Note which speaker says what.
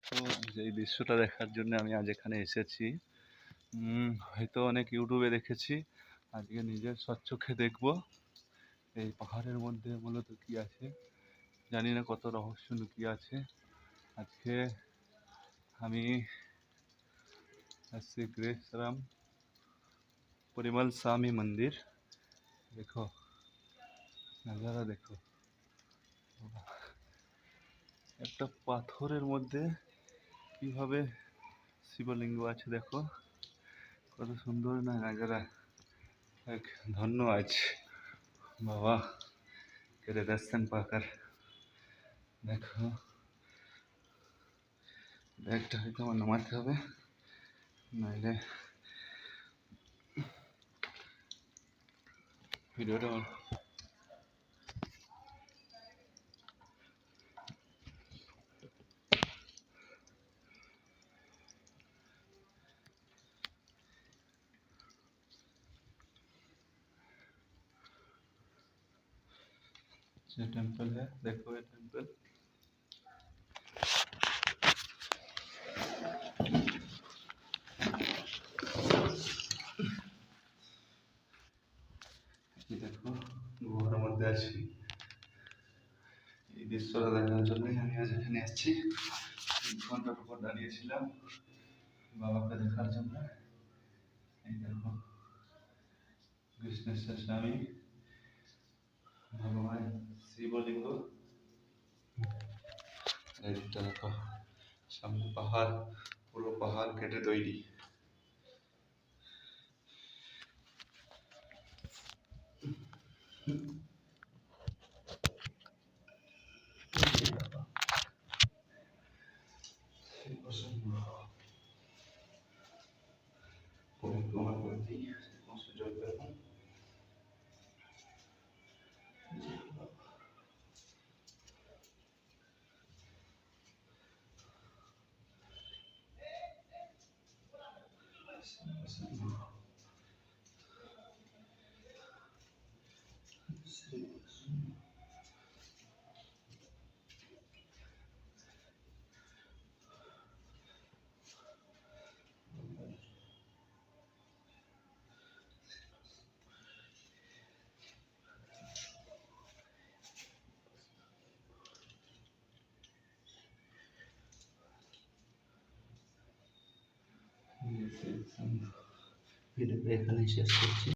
Speaker 1: তো এই দৃশ্যটা দেখার জন্য আমি আজ এখানে এসেছি। হয়তো অনেক ইউটিউবে দেখেছি, আজকে নিজের স্বচক্ষে দেখব এই পাহাড়ের মধ্যে মূলত কি আছে। জানি না কত রহস্য লুকিয়ে আছে। আজকে আমি আসছি গ্রেসরাম পরিমল স্বামী মন্দির। দেখো নজারা দেখো, একটা পাথরের মধ্যে কিভাবে শিবলিঙ্গ আছে। দেখো কত সুন্দর না নজারা। एक धन्य आज बाबा तेरे दर्शन पाकर। देखो बैगटा হয়তো আমার নামাতে হবে, নাইলে ভিডিওটা ये टेम्पल है। देखो ये टेम्पल দেখো গুহার মধ্যে আছি। এই দৃশ্যটা দেখার জন্যই আমি আজ এখানে এসেছি। 3 ঘন্টার উপর দাঁড়িয়েছিলাম বাবাকে দেখার জন্য। এই দেখো কৃষ্ণেশ্বর স্বামী, ভগবান শিবলিঙ্গ। এই দিকটা দেখো, সামনে পাহাড়, পুরো পাহাড় কেটে তৈরি। পরিক্রমা করতেই জল পেলাম। ভিডিওটা এখানেই শেষ করছি।